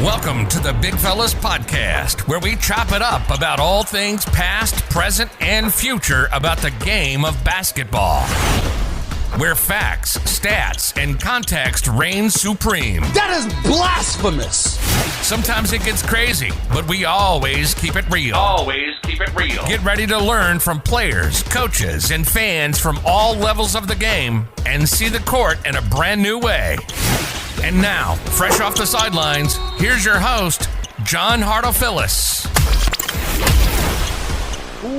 Welcome to the Big Fellas Podcast, where we chop it up about all things past, present, and future about the game of basketball. Where facts, stats, and context reign supreme. That is blasphemous! Sometimes it gets crazy, but we always keep it real. Get ready to learn from players, coaches, and fans from all levels of the game and see the court in a brand new way. And now, fresh off the sidelines, here's your host, John Hartofilis.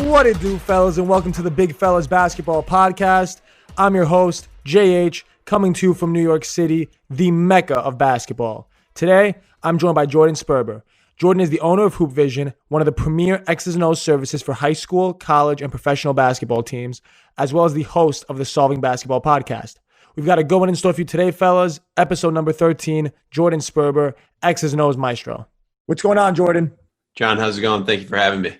What it do, fellas, and welcome to the Big Fellas Basketball Podcast. I'm your host, JH, coming to you from New York City, the mecca of basketball. Today, I'm joined by Jordan Sperber. Jordan is the owner of Hoop Vision, one of the premier X's and O's services for high school, college, and professional basketball teams, as well as the host of the Solving Basketball Podcast. We've got a good one in store for you today, fellas. Episode number 13, Jordan Sperber, X's and O's Maestro. What's going on, Jordan? John, how's it going? Thank you for having me.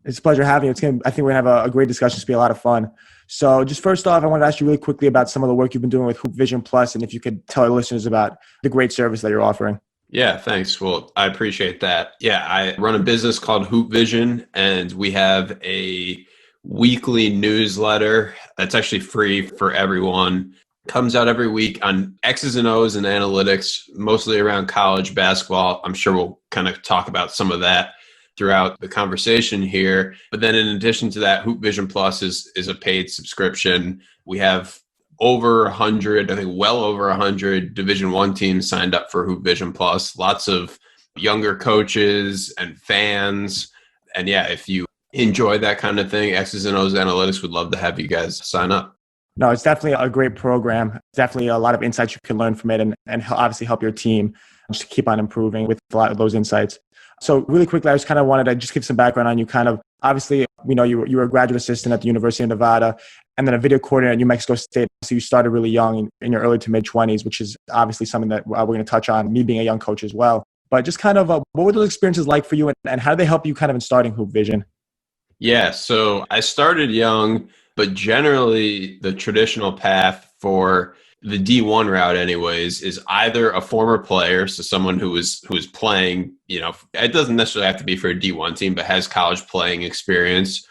It's a pleasure having you. I think we're going to have a great discussion. It's going to be a lot of fun. So just first off, I want to ask you really quickly about some of the work you've been doing with Hoop Vision Plus, and if you could tell our listeners about the great service that you're offering. Yeah, thanks. Well, I appreciate that. Yeah, I run a business called Hoop Vision, and we have a weekly newsletter that's actually free for everyone. Comes out every week on X's and O's and analytics, mostly around college basketball. I'm sure we'll kind of talk about some of that throughout the conversation here. But then in addition to that, Hoop Vision Plus is a paid subscription. We have over 100, I think well over 100 Division I teams signed up for Hoop Vision Plus. Lots of younger coaches and fans. And yeah, if you enjoy that kind of thing, X's and O's Analytics would love to have you guys sign up. No, it's definitely a great program. Definitely a lot of insights you can learn from it and obviously help your team just to keep on improving with a lot of those insights. So really quickly, I just kind of wanted to just give some background on you. Kind of, obviously, we know you were a graduate assistant at the University of Nevada and then a video coordinator at New Mexico State. So you started really young in your early to mid 20s, which is obviously something that we're going to touch on, me being a young coach as well. But just kind of what were those experiences like for you and how did they help you kind of in starting Hoop Vision? Yeah, so I started young, but generally the traditional path for the D1 route anyways is either a former player, so someone who is playing, it doesn't necessarily have to be for a D1 team, but has college playing experience,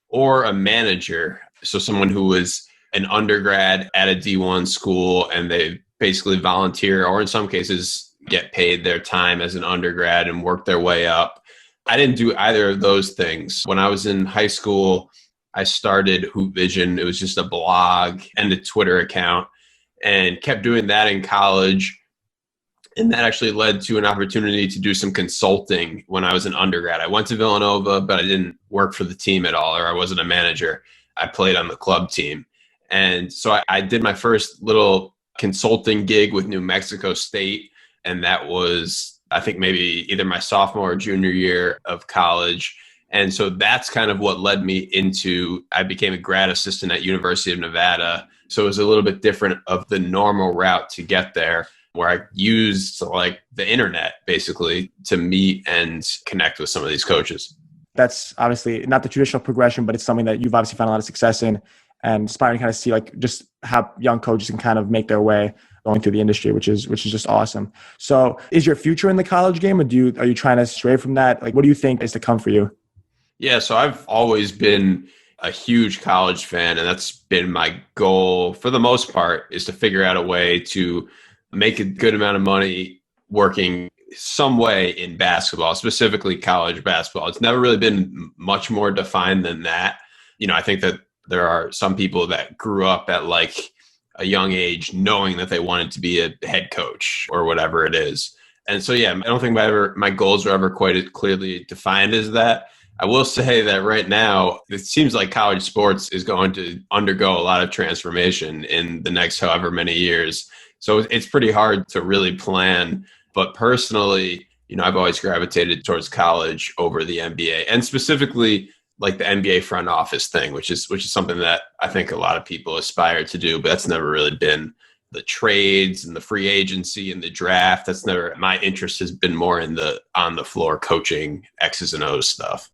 or a manager, so someone who was an undergrad at a D1 school and they basically volunteer, or in some cases get paid their time as an undergrad and work their way up. I didn't do either of those things. When I was in high school, I started Hoop Vision. It was just a blog and a Twitter account, and kept doing that in college. And that actually led to an opportunity to do some consulting when I was an undergrad. I went to Villanova, but I didn't work for the team at all, or I wasn't a manager. I played on the club team. And so I did my first little consulting gig with New Mexico State. And that was, I think, maybe either my sophomore or junior year of college. And so that's kind of what led me into, I became a grad assistant at University of Nevada. So it was a little bit different of the normal route to get there, where I used like the internet basically to meet and connect with some of these coaches. That's obviously not the traditional progression, but it's something that you've obviously found a lot of success in and inspiring to kind of see like just how young coaches can kind of make their way going through the industry, which is just awesome. So is your future in the college game, or are you trying to stray from that? Like, what do you think is to come for you? Yeah, so I've always been a huge college fan, and that's been my goal for the most part, is to figure out a way to make a good amount of money working some way in basketball, specifically college basketball. It's never really been much more defined than that. I think that there are some people that grew up at like a young age knowing that they wanted to be a head coach or whatever it is. And so, yeah, I don't think my goals were ever quite as clearly defined as that. I will say that right now, it seems like college sports is going to undergo a lot of transformation in the next however many years. So it's pretty hard to really plan. But personally, I've always gravitated towards college over the NBA, and specifically like the NBA front office thing, which is something that I think a lot of people aspire to do, but that's never really been the trades and the free agency and the draft. That's never, my interest has been more in the on the floor coaching X's and O's stuff.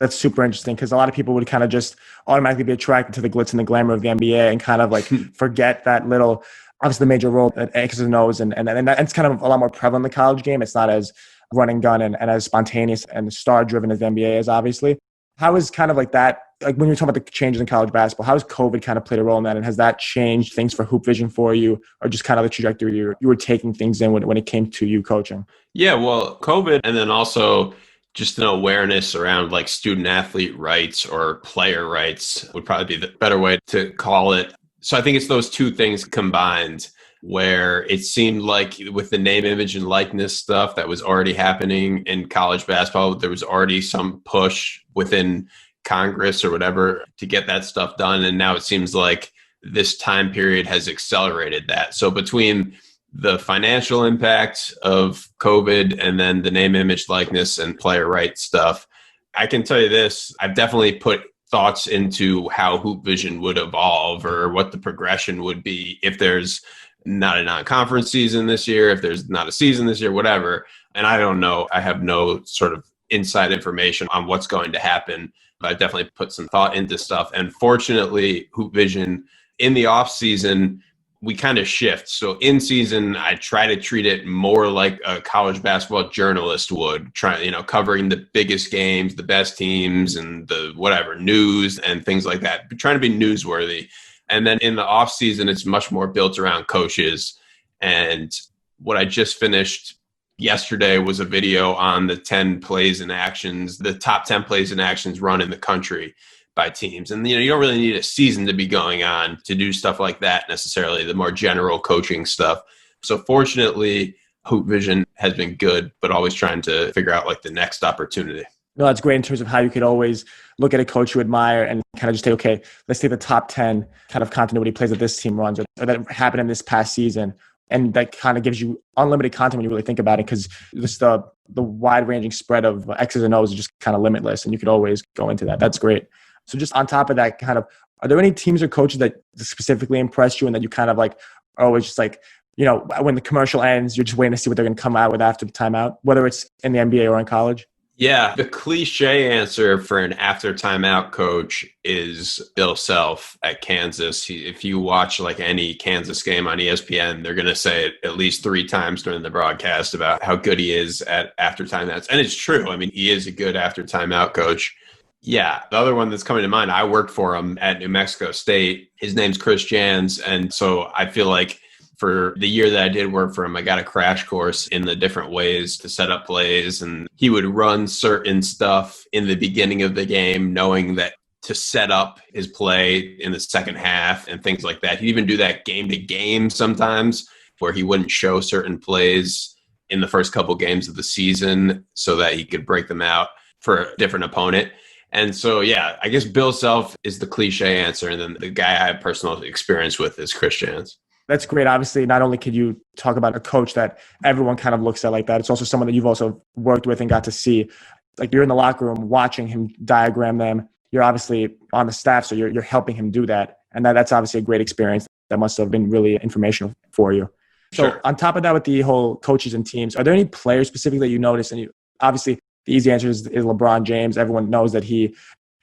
That's super interesting because a lot of people would kind of just automatically be attracted to the glitz and the glamour of the NBA and kind of like forget that little, obviously the major role that X's and O's and it's kind of a lot more prevalent in the college game. It's not as run and gun and as spontaneous and star-driven as the NBA is, obviously. How is kind of like that, like when you're talking about the changes in college basketball, how has COVID kind of played a role in that? And has that changed things for Hoop Vision for you, or just kind of the trajectory you were taking things in when it came to you coaching? Yeah, well, COVID, and then also just an awareness around like student athlete rights or player rights would probably be the better way to call it. So I think it's those two things combined, where it seemed like with the name, image, and likeness stuff that was already happening in college basketball, there was already some push within Congress or whatever to get that stuff done. And now it seems like this time period has accelerated that. So between the financial impact of COVID and then the name, image, likeness, and player rights stuff, I can tell you this, I've definitely put thoughts into how Hoop Vision would evolve or what the progression would be if there's not a non-conference season this year, if there's not a season this year, whatever. And I don't know, I have no sort of inside information on what's going to happen, but I definitely put some thought into stuff. And fortunately, Hoop Vision in the off season, we kind of shift. So in season, I try to treat it more like a college basketball journalist would, covering the biggest games, the best teams, and the whatever news and things like that, but trying to be newsworthy. And then in the off season, it's much more built around coaches. And what I just finished yesterday was a video on the 10 plays and actions, the top 10 plays and actions run in the country by teams. And, you don't really need a season to be going on to do stuff like that necessarily, the more general coaching stuff. So fortunately, Hoop Vision has been good, but always trying to figure out like the next opportunity. No, that's great in terms of how you could always look at a coach you admire and kind of just say, okay, let's take the top 10 kind of continuity plays that this team runs or that happened in this past season. And that kind of gives you unlimited content when you really think about it, because just the wide-ranging spread of X's and O's is just kind of limitless, and you could always go into that. That's great. So just on top of that, kind of, are there any teams or coaches that specifically impressed you and that you kind of like are always just like, when the commercial ends, you're just waiting to see what they're going to come out with after the timeout, whether it's in the NBA or in college? Yeah, the cliche answer for an after timeout coach is Bill Self at Kansas. If you watch like any Kansas game on ESPN, they're going to say it at least 3 times during the broadcast about how good he is at after timeouts. And it's true. I mean, he is a good after timeout coach. Yeah, the other one that's coming to mind, I worked for him at New Mexico State. His name's Chris Jans. And so I feel like for the year that I did work for him, I got a crash course in the different ways to set up plays. And he would run certain stuff in the beginning of the game, knowing that to set up his play in the second half and things like that. He'd even do that game to game sometimes, where he wouldn't show certain plays in the first couple games of the season so that he could break them out for a different opponent. And so, yeah, I guess Bill Self is the cliche answer. And then the guy I have personal experience with is Chris Jans. That's great. Obviously, not only could you talk about a coach that everyone kind of looks at like that, it's also someone that you've also worked with and got to see. Like, you're in the locker room watching him diagram them. You're obviously on the staff, so you're helping him do that. And that's obviously a great experience that must have been really informational for you. So Sure. On top of that, with the whole coaches and teams, are there any players specifically that you notice? And obviously, the easy answer is LeBron James. Everyone knows that he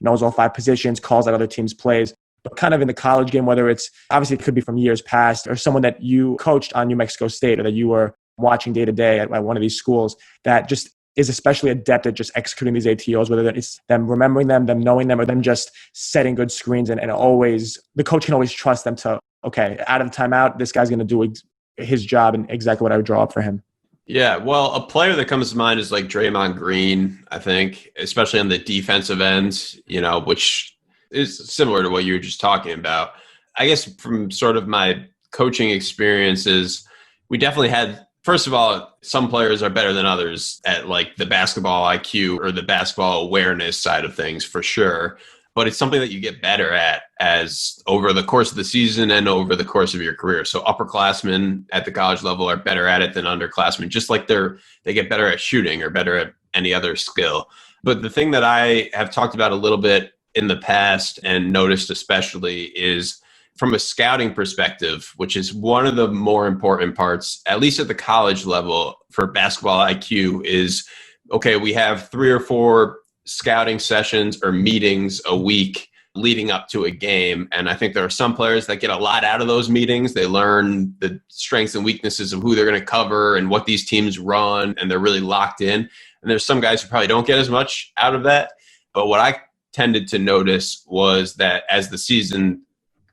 knows all 5 positions, calls out other teams' plays. But kind of in the college game, whether it's obviously it could be from years past or someone that you coached on New Mexico State or that you were watching day to day at one of these schools that just is especially adept at just executing these ATOs, whether it's them remembering them knowing them, or them just setting good screens and always the coach can always trust them to, okay, out of the timeout, this guy's going to do his job and exactly what I would draw up for him. Yeah, well, a player that comes to mind is like Draymond Green, I think, especially on the defensive end, which is similar to what you were just talking about. I guess from sort of my coaching experiences, we definitely had, first of all, some players are better than others at like the basketball IQ or the basketball awareness side of things for sure. But it's something that you get better at as over the course of the season and over the course of your career. So upperclassmen at the college level are better at it than underclassmen, just like they get better at shooting or better at any other skill. But the thing that I have talked about a little bit in the past and noticed especially is from a scouting perspective, which is one of the more important parts, at least at the college level for basketball IQ, is, okay, we have 3 or 4 scouting sessions or meetings a week leading up to a game. And I think there are some players that get a lot out of those meetings. They learn the strengths and weaknesses of who they're going to cover and what these teams run, and they're really locked in. And there's some guys who probably don't get as much out of that. But what I tended to notice was that as the season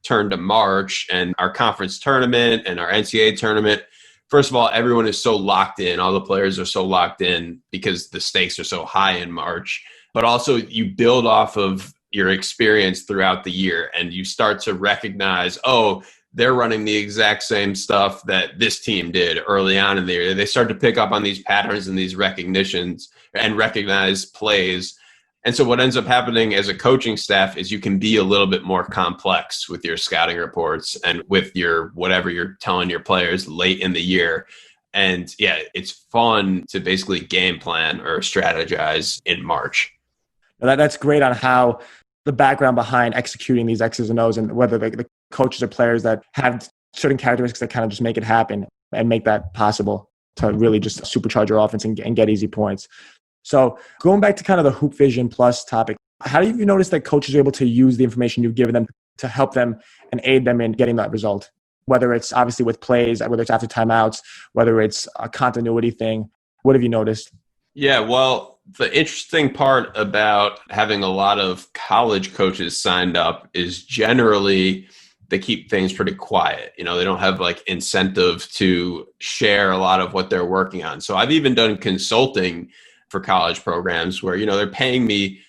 turned to March and our conference tournament and our NCAA tournament, first of all, everyone is so locked in. All the players are so locked in because the stakes are so high in March. But also you build off of your experience throughout the year, and you start to recognize, oh, they're running the exact same stuff that this team did early on in the year. They start to pick up on these patterns and these recognitions and recognize plays. And so what ends up happening as a coaching staff is you can be a little bit more complex with your scouting reports and with your whatever you're telling your players late in the year. And yeah, it's fun to basically game plan or strategize in March. That's great on how the background behind executing these X's and O's, and whether the coaches or players that have certain characteristics that kind of just make it happen and make that possible to really just supercharge your offense and get easy points. So going back to kind of the Hoop Vision Plus topic, how do you notice that coaches are able to use the information you've given them to help them and aid them in getting that result? Whether it's obviously with plays, whether it's after timeouts, whether it's a continuity thing, what have you noticed? Yeah, well, the interesting part about having a lot of college coaches signed up is generally they keep things pretty quiet. You know, they don't have like incentive to share a lot of what they're working on. So I've even done consulting for college programs where, you know, they're paying me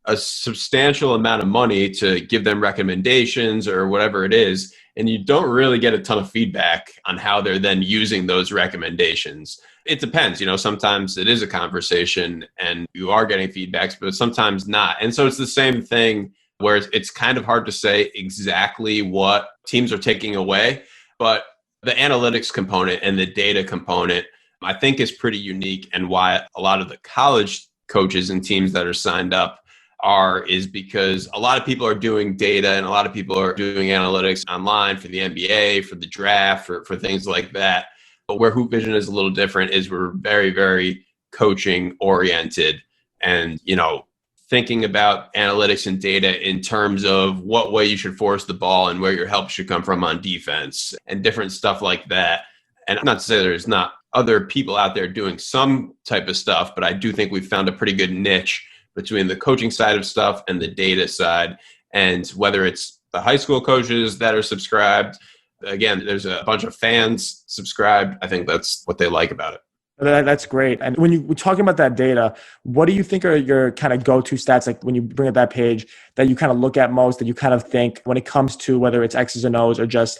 a substantial amount of money to give them recommendations or whatever it is. And you don't really get a ton of feedback on how they're then using those recommendations. It depends, you know, sometimes it is a conversation and you are getting feedbacks, but sometimes not. And so it's the same thing where it's kind of hard to say exactly what teams are taking away, but the analytics component and the data component, I think, is pretty unique, and why a lot of the college coaches and teams that are signed up is because a lot of people are doing data and a lot of people are doing analytics online for the NBA, for the draft, for things like that. But where Hoop Vision is a little different is we're very, very coaching oriented, and, you know, thinking about analytics and data in terms of what way you should force the ball and where your help should come from on defense and different stuff like that. And not to say there's not other people out there doing some type of stuff, but I do think we've found a pretty good niche between the coaching side of stuff and the data side. And whether it's the high school coaches that are subscribed, again, there's a bunch of fans subscribed. I think that's what they like about it. That's great. And when you're talking about that data, what do you think are your kind of go-to stats, like when you bring up that page, that you kind of look at most, that you kind of think when it comes to whether it's X's and O's or just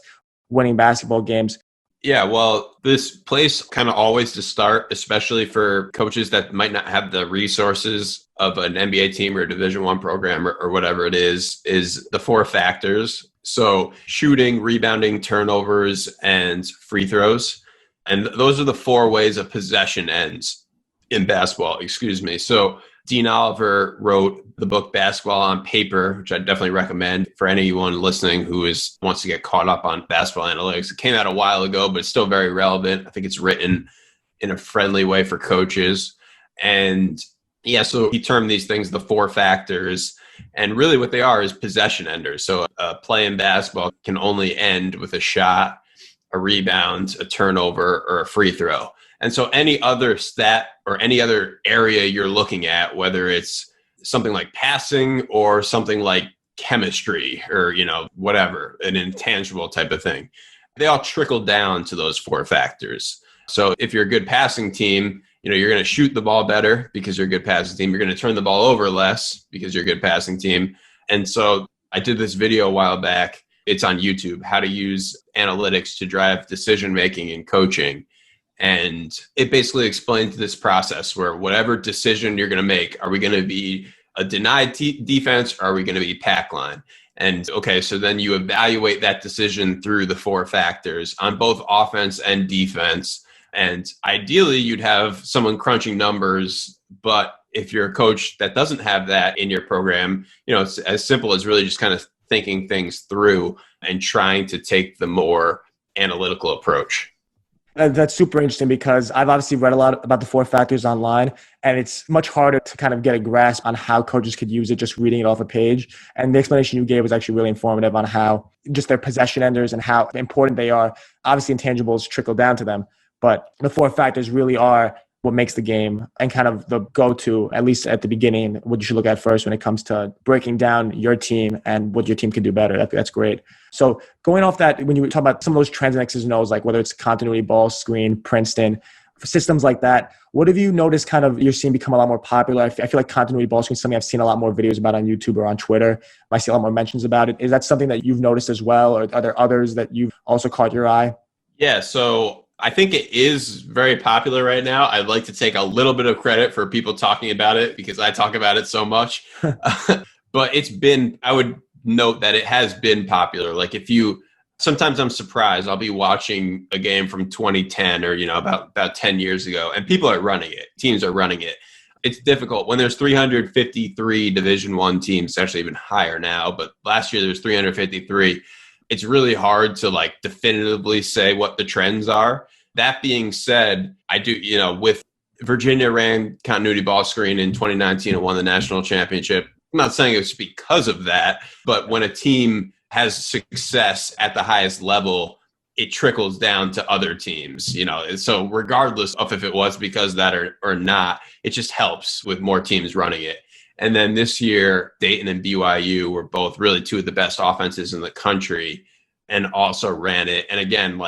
winning basketball games? Yeah, well, this place kind of always to start, especially for coaches that might not have the resources of an NBA team or a Division I program or whatever it is the 4 factors. So shooting, rebounding, turnovers, and free throws. And those are the 4 ways a possession ends in basketball, So Dean Oliver wrote the book Basketball on Paper, which I definitely recommend for anyone listening who wants to get caught up on basketball analytics. It came out a while ago, but it's still very relevant. I think it's written in a friendly way for coaches. And yeah, so he termed these things the 4 factors. And really what they are is possession enders. So a play in basketball can only end with a shot, a rebound, a turnover, or a free throw. And so any other stat or any other area you're looking at, whether it's something like passing or something like chemistry or, you know, whatever, an intangible type of thing, they all trickle down to those 4 factors. So if you're a good passing team, you know, you're going to shoot the ball better because you're a good passing team. You're going to turn the ball over less because you're a good passing team. And so I did this video a while back. It's on YouTube, how to use analytics to drive decision-making in coaching. And it basically explains this process where whatever decision you're going to make, are we going to be a denied defense or are we going to be pack line? And okay, so then you evaluate that decision through the 4 factors on both offense and defense. And ideally, you'd have someone crunching numbers. But if you're a coach that doesn't have that in your program, you know, it's as simple as really just kind of thinking things through and trying to take the more analytical approach. That's super interesting because I've obviously read a lot about the four factors online, and it's much harder to kind of get a grasp on how coaches could use it just reading it off a page. And the explanation you gave was actually really informative on how just their possession enders and how important they are. Obviously, intangibles trickle down to them, but the four factors really are what makes the game and kind of the go-to, at least at the beginning, what you should look at first when it comes to breaking down your team and what your team can do better. That's great. So going off that, when you talk about some of those trends and X's and O's, like whether it's continuity, ball screen, Princeton, systems like that, what have you noticed kind of you're seeing become a lot more popular? I feel like continuity ball screen is something I've seen a lot more videos about on YouTube or on Twitter. I see a lot more mentions about it. Is that something that you've noticed as well? Or are there others that you've also caught your eye? Yeah, so I think it is very popular right now. I'd like to take a little bit of credit for people talking about it because I talk about it so much. But I would note that it has been popular. Like sometimes I'm surprised. I'll be watching a game from 2010 or, about 10 years ago, and people are running it. Teams are running it. It's difficult when there's 353 Division I teams, actually even higher now, but last year there was 353. It's really hard to definitively say what the trends are. That being said, I do, with Virginia ran continuity ball screen in 2019 and won the national championship. I'm not saying it's because of that, but when a team has success at the highest level, it trickles down to other teams, So regardless of if it was because of that or not, it just helps with more teams running it. And then this year, Dayton and BYU were both really two of the best offenses in the country and also ran it. And again,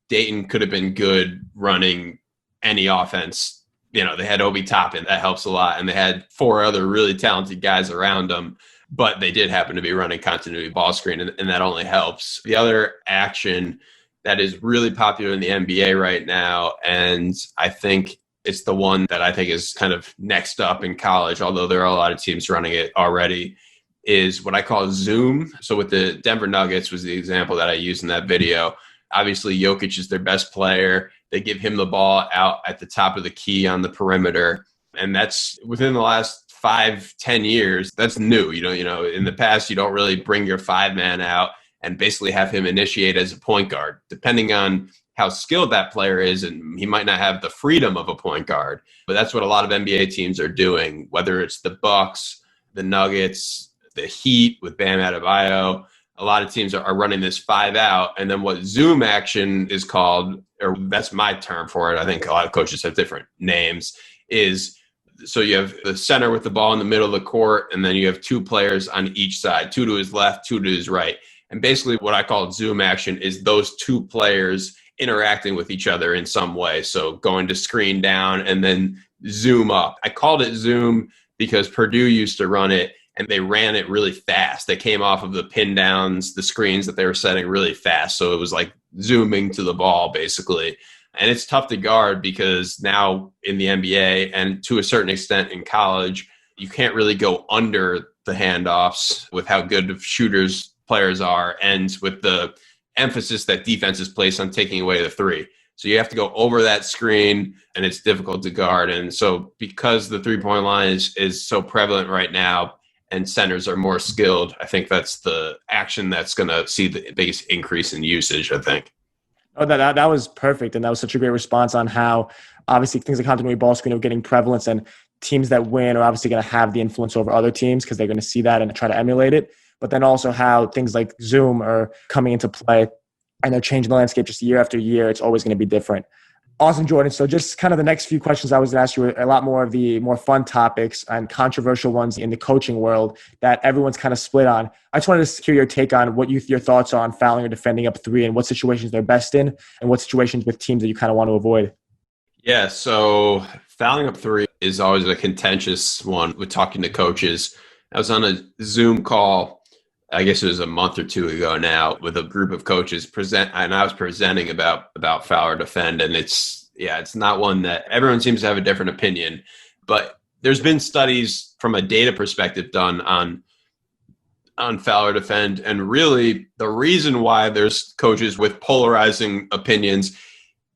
Dayton could have been good running any offense. They had Obi Toppin. That helps a lot. And they had four other really talented guys around them, but they did happen to be running continuity ball screen, and that only helps. The other action that is really popular in the NBA right now, and I think it's the one that I think is kind of next up in college, although there are a lot of teams running it already, is what I call Zoom. So with the Denver Nuggets was the example that I used in that video. Obviously, Jokic is their best player. They give him the ball out at the top of the key on the perimeter. And that's within the last 5-10 years. That's new. In the past, you don't really bring your 5-man out and basically have him initiate as a point guard, depending on how skilled that player is. And he might not have the freedom of a point guard, but that's what a lot of NBA teams are doing, whether it's the Bucks, the Nuggets, the Heat with Bam Adebayo. A lot of teams are running this 5 out. And then what Zoom action is called, or that's my term for it, I think a lot of coaches have different names, is so you have the center with the ball in the middle of the court, and then you have two players on each side, two to his left, two to his right. And basically what I call Zoom action is those two players interacting with each other in some way. So going to screen down and then zoom up. I called it Zoom because Purdue used to run it, and they ran it really fast. They came off of the pin downs, the screens that they were setting really fast. So it was like zooming to the ball, basically. And it's tough to guard because now in the NBA and to a certain extent in college, you can't really go under the handoffs with how good of shooters players are and with the emphasis that defenses place on taking away the three. So you have to go over that screen, and it's difficult to guard. And so because the three-point line is so prevalent right now, and centers are more skilled, I think that's the action that's going to see the biggest increase in usage, I think. Oh, that was perfect. And that was such a great response on how obviously things like continuity ball screen are getting prevalence, and teams that win are obviously going to have the influence over other teams because they're going to see that and try to emulate it. But then also how things like Zoom are coming into play, and they're changing the landscape just year after year. It's always going to be different. Awesome, Jordan. So just kind of the next few questions I was going to ask you a lot more of the more fun topics and controversial ones in the coaching world that everyone's kind of split on. I just wanted to hear your take on what your thoughts are on fouling or defending up three, and what situations they're best in, and what situations with teams that you kind of want to avoid. Yeah, so fouling up three is always a contentious one with talking to coaches. I was on a Zoom call, I guess it was a month or two ago now, with a group of coaches and I was presenting about foul or defend, and it's not one that everyone seems to have a different opinion, but there's been studies from a data perspective done on foul or defend, and really the reason why there's coaches with polarizing opinions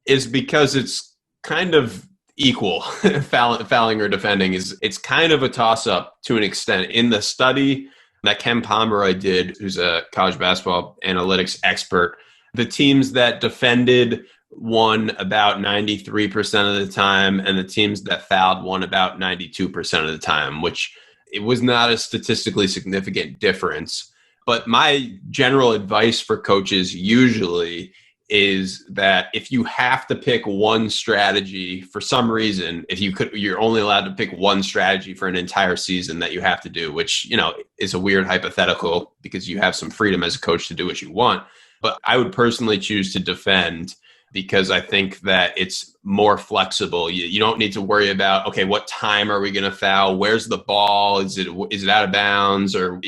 is because it's kind of equal. Fouling or defending it's kind of a toss-up to an extent. In the study that Ken Pomeroy did, who's a college basketball analytics expert, the teams that defended won about 93% of the time, and the teams that fouled won about 92% of the time, which it was not a statistically significant difference. But my general advice for coaches usually is that if you have to pick one strategy for some reason, you're only allowed to pick one strategy for an entire season that you have to do, which, is a weird hypothetical because you have some freedom as a coach to do what you want. But I would personally choose to defend because I think that it's more flexible. You don't need to worry about, okay, what time are we going to foul? Where's the ball? Is it out of bounds? Or,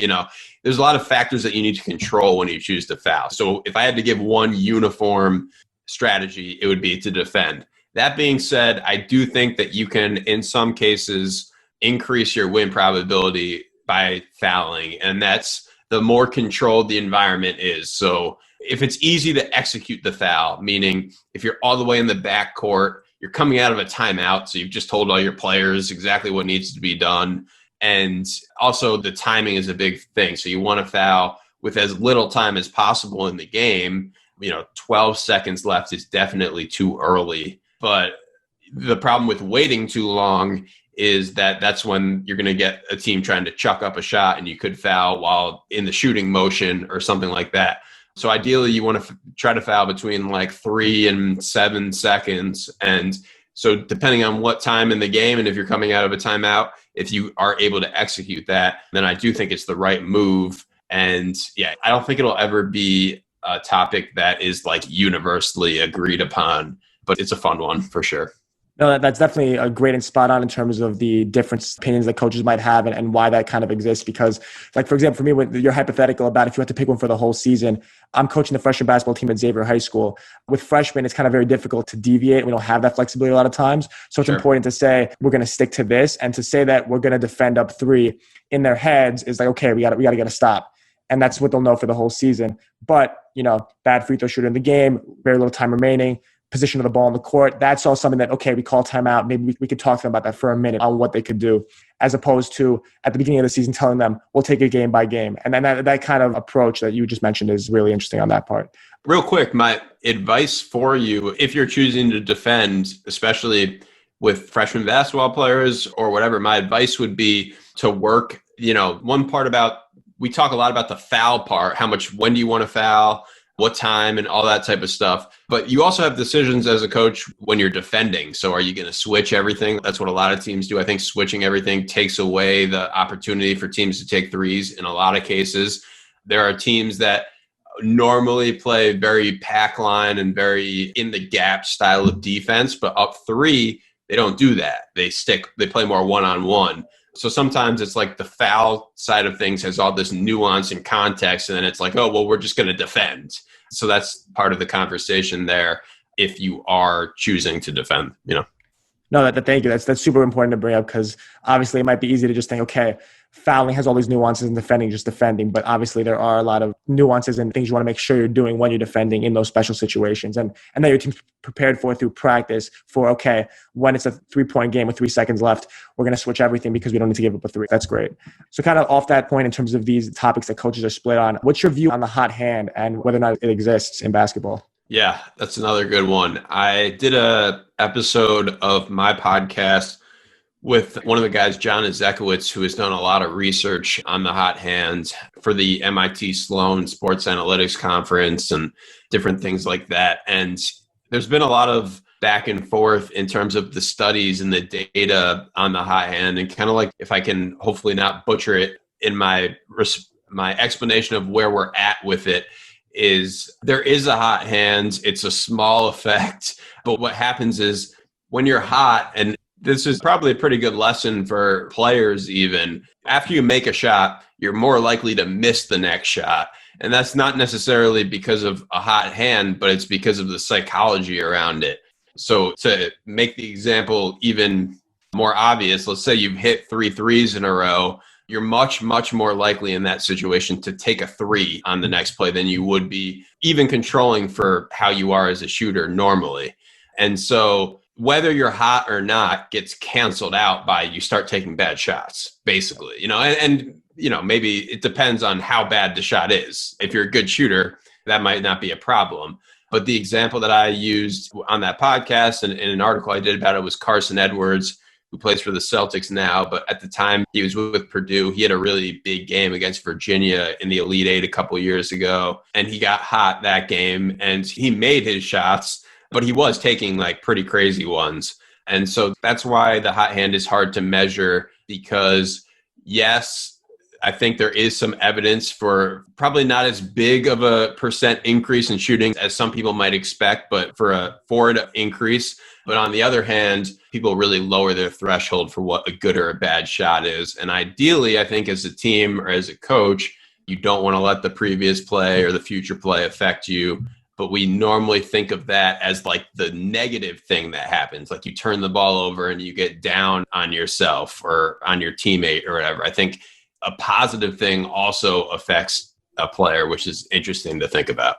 there's a lot of factors that you need to control when you choose to foul. So if I had to give one uniform strategy, it would be to defend. That being said, I do think that you can, in some cases, increase your win probability by fouling. And that's the more controlled the environment is. So if it's easy to execute the foul, meaning if you're all the way in the back court, you're coming out of a timeout, so you've just told all your players exactly what needs to be done. And also the timing is a big thing. So you want to foul with as little time as possible in the game. 12 seconds left is definitely too early. But the problem with waiting too long is that that's when you're going to get a team trying to chuck up a shot and you could foul while in the shooting motion or something like that. So ideally, you want to try to foul between like 3 and 7 seconds. And so depending on what time in the game and if you're coming out of a timeout, if you are able to execute that, then I do think it's the right move. And yeah, I don't think it'll ever be a topic that is like universally agreed upon, but it's a fun one for sure. No, that's definitely a great and spot on in terms of the different opinions that coaches might have and why that kind of exists. Because, like, for example, for me, with your hypothetical about if you had to pick one for the whole season, I'm coaching the freshman basketball team at Xavier High School. With freshmen, it's kind of very difficult to deviate. We don't have that flexibility a lot of times. So it's important to say, we're going to stick to this, and to say that we're going to defend up 3 in their heads is like, okay, we got to get a stop. And that's what they'll know for the whole season. But, bad free throw shooter in the game, very little time remaining, position of the ball on the court. That's all something that, okay, we call timeout. Maybe we could talk to them about that for a minute on what they could do, as opposed to at the beginning of the season telling them, we'll take it game by game. And then that kind of approach that you just mentioned is really interesting on that part. Real quick, my advice for you, if you're choosing to defend, especially with freshman basketball players or whatever, my advice would be to work, one part about, we talk a lot about the foul part, when do you want to foul, what time, and all that type of stuff. But you also have decisions as a coach when you're defending. So are you going to switch everything? That's what a lot of teams do. I think switching everything takes away the opportunity for teams to take threes in a lot of cases. There are teams that normally play very pack line and very in the gap style of defense, but up 3, they don't do that. They play more one-on-one. So sometimes it's like the foul side of things has all this nuance and context, and then it's like, oh, well, we're just going to defend. So that's part of the conversation there if you are choosing to defend, No, thank you. That's super important to bring up, because obviously it might be easy to just think, okay, fouling has all these nuances and defending just defending. But obviously there are a lot of nuances and things you want to make sure you're doing when you're defending in those special situations. And that your team's prepared for through practice for, okay, when it's a 3-point game with 3 seconds left, we're going to switch everything because we don't need to give up a 3. That's great. So kind of off that point, in terms of these topics that coaches are split on, what's your view on the hot hand and whether or not it exists in basketball? Yeah, that's another good one. I did a episode of my podcast with one of the guys, John Ezekowitz, who has done a lot of research on the hot hand for the MIT Sloan Sports Analytics Conference and different things like that. And there's been a lot of back and forth in terms of the studies and the data on the hot hand, and kind of like, if I can hopefully not butcher it in my explanation of where we're at with it, is there is a hot hand. It's a small effect, but what happens is when you're hot, and this is probably a pretty good lesson for players even, after you make a shot, you're more likely to miss the next shot. And that's not necessarily because of a hot hand, but it's because of the psychology around it. So to make the example even more obvious, let's say you've hit 3 threes in a row. You're much, much more likely in that situation to take a 3 on the next play than you would be even controlling for how you are as a shooter normally. And so whether you're hot or not gets canceled out by you start taking bad shots, basically, and maybe it depends on how bad the shot is. If you're a good shooter, that might not be a problem. But the example that I used on that podcast and in an article I did about it was Carson Edwards, who plays for the Celtics now. But at the time he was with Purdue, he had a really big game against Virginia in the Elite Eight a couple years ago. And he got hot that game and he made his shots, but he was taking like pretty crazy ones. And so that's why the hot hand is hard to measure, because yes, I think there is some evidence for probably not as big of a percent increase in shooting as some people might expect, but for a forward increase. But on the other hand, people really lower their threshold for what a good or a bad shot is. And ideally, I think as a team or as a coach, you don't want to let the previous play or the future play affect you. But we normally think of that as like the negative thing that happens. Like you turn the ball over and you get down on yourself or on your teammate or whatever. I think a positive thing also affects a player, which is interesting to think about.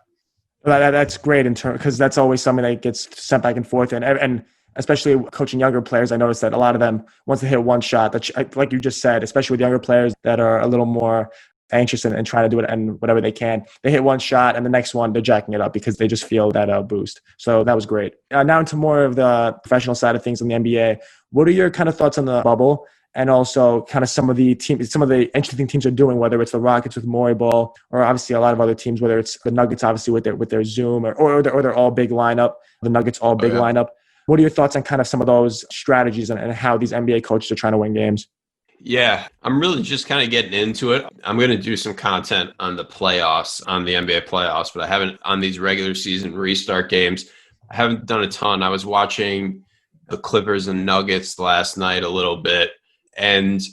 That's great in turn, because that's always something that gets sent back and forth. And especially coaching younger players, I noticed that a lot of them, once they hit one shot, that like you just said, especially with younger players that are a little more anxious and trying to do it and whatever they can, they hit one shot and the next one they're jacking it up because they just feel that boost. So that was great. Now into more of the professional side of things in the NBA. What are your kind of thoughts on the bubble? And also kind of some of the interesting teams are doing, whether it's the Rockets with Morey Ball, or obviously a lot of other teams, whether it's the Nuggets, obviously with their Zoom or their all big lineup, the Nuggets all big lineup. What are your thoughts on kind of some of those strategies and how these NBA coaches are trying to win games? Yeah, I'm really just kind of getting into it. I'm going to do some content on the playoffs, on the NBA playoffs, but I haven't on these regular season restart games. I haven't done a ton. I was watching the Clippers and Nuggets last night a little bit. And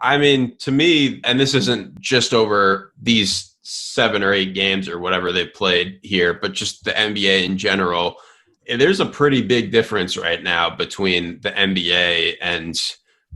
I mean, to me, and this isn't just over these 7 or 8 games or whatever they've played here, but just the NBA in general, there's a pretty big difference right now between the NBA and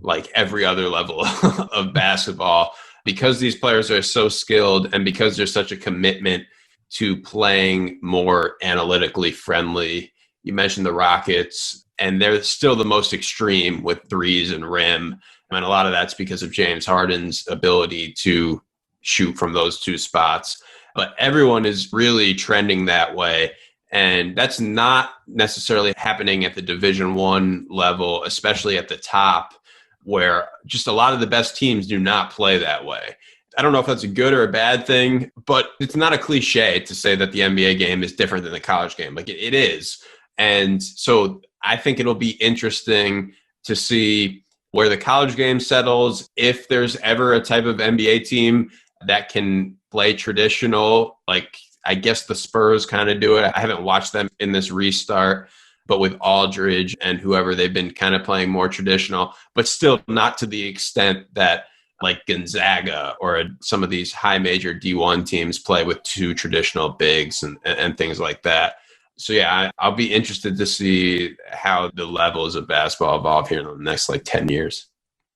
like every other level of basketball, because these players are so skilled and because there's such a commitment to playing more analytically friendly. You mentioned the Rockets, and they're still the most extreme with threes and rim. And a lot of that's because of James Harden's ability to shoot from those two spots. But everyone is really trending that way. And that's not necessarily happening at the Division I level, especially at the top, where just a lot of the best teams do not play that way. I don't know if that's a good or a bad thing, but it's not a cliche to say that the NBA game is different than the college game. Like it is. And so I think it'll be interesting to see where the college game settles, if there's ever a type of NBA team that can play traditional, like I guess the Spurs kind of do it. I haven't watched them in this restart, but with Aldridge and whoever, they've been kind of playing more traditional, but still not to the extent that like Gonzaga or some of these high major D1 teams play with 2 traditional bigs and things like that. So yeah, I'll be interested to see how the levels of basketball evolve here in the next like 10 years.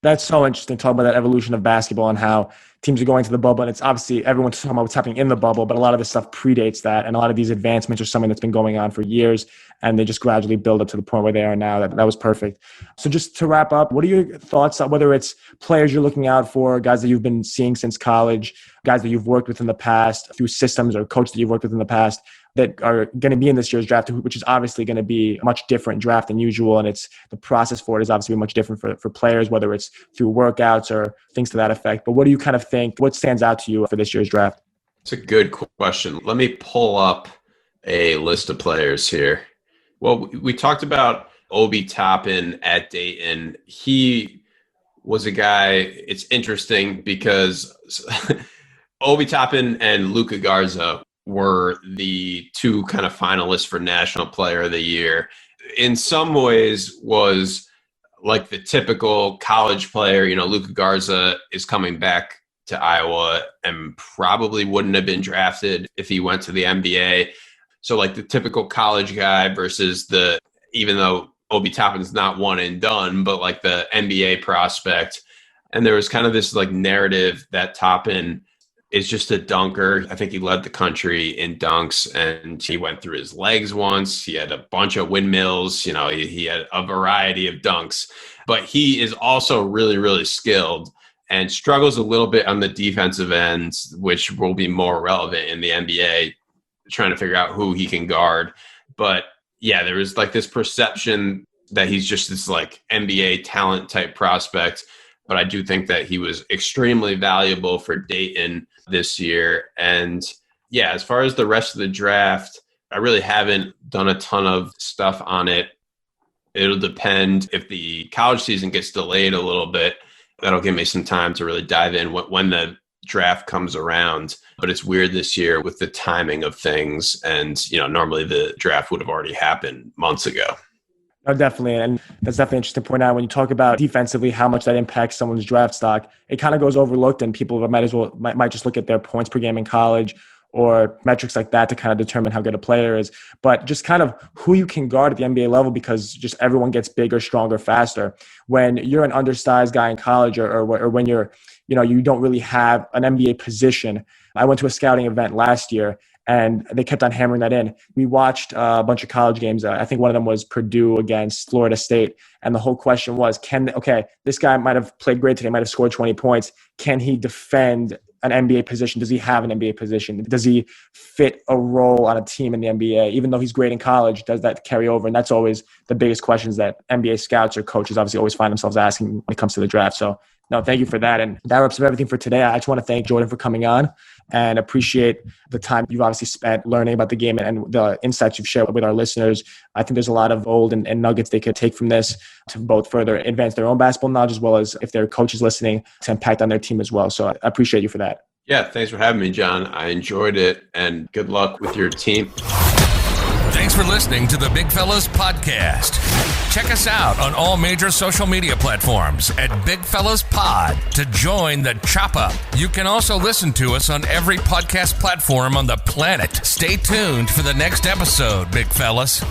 That's so interesting, talking about that evolution of basketball and how teams are going to the bubble. And it's obviously everyone's talking about what's happening in the bubble, but a lot of this stuff predates that. And a lot of these advancements are something that's been going on for years, and they just gradually build up to the point where they are now. That was perfect. So just to wrap up, what are your thoughts on whether it's players you're looking out for, guys that you've been seeing since college, guys that you've worked with in the past through systems, or coaches that you've worked with in the past that are going to be in this year's draft, which is obviously going to be a much different draft than usual. And it's the process for it is obviously much different for players, whether it's through workouts or things to that effect. But what do you kind of think, what stands out to you for this year's draft? It's a good question. Let me pull up a list of players here. Well, we talked about Obi Toppin at Dayton. He was a guy, it's interesting because Obi Toppin and Luka Garza were the 2 kind of finalists for National Player of the Year. In some ways was like the typical college player. You know, Luka Garza is coming back to Iowa and probably wouldn't have been drafted if he went to the NBA. So like the typical college guy versus even though Obi Toppin's not one and done, but like the NBA prospect. And there was kind of this like narrative that Toppin is just a dunker. I think he led the country in dunks, and he went through his legs once. He had a bunch of windmills. You know, he had a variety of dunks, but he is also really, really skilled and struggles a little bit on the defensive end, which will be more relevant in the NBA. trying to figure out who he can guard. But yeah, there was like this perception that he's just this like NBA talent type prospect. But I do think that he was extremely valuable for Dayton this year. And yeah, as far as the rest of the draft, I really haven't done a ton of stuff on it. It'll depend if the college season gets delayed a little bit. That'll give me some time to really dive in when the draft comes around. But it's weird this year with the timing of things. And, normally the draft would have already happened months ago. Oh, definitely. And that's definitely interesting to point out when you talk about defensively, how much that impacts someone's draft stock. It kind of goes overlooked and people might just look at their points per game in college or metrics like that to kind of determine how good a player is. But just kind of who you can guard at the NBA level, because just everyone gets bigger, stronger, faster. When you're an undersized guy in college or when you're, you don't really have an NBA position. I went to a scouting event last year and they kept on hammering that in. We watched a bunch of college games. I think one of them was Purdue against Florida State. And the whole question was, this guy might have played great today, might have scored 20 points. Can he defend an NBA position? Does he have an NBA position? Does he fit a role on a team in the NBA? Even though he's great in college, does that carry over? And that's always the biggest questions that NBA scouts or coaches obviously always find themselves asking when it comes to the draft. So no, thank you for that. And that wraps up everything for today. I just want to thank Jordan for coming on and appreciate the time you've obviously spent learning about the game and the insights you've shared with our listeners. I think there's a lot of gold and nuggets they could take from this to both further advance their own basketball knowledge, as well as if their coaches listening, to impact on their team as well. So I appreciate you for that. Yeah, thanks for having me, John. I enjoyed it, and good luck with your team. Thanks for listening to the Big Fellas Podcast. Check us out on all major social media platforms at Big Fellas Pod to join the chop up. You can also listen to us on every podcast platform on the planet. Stay tuned for the next episode, Big Fellas.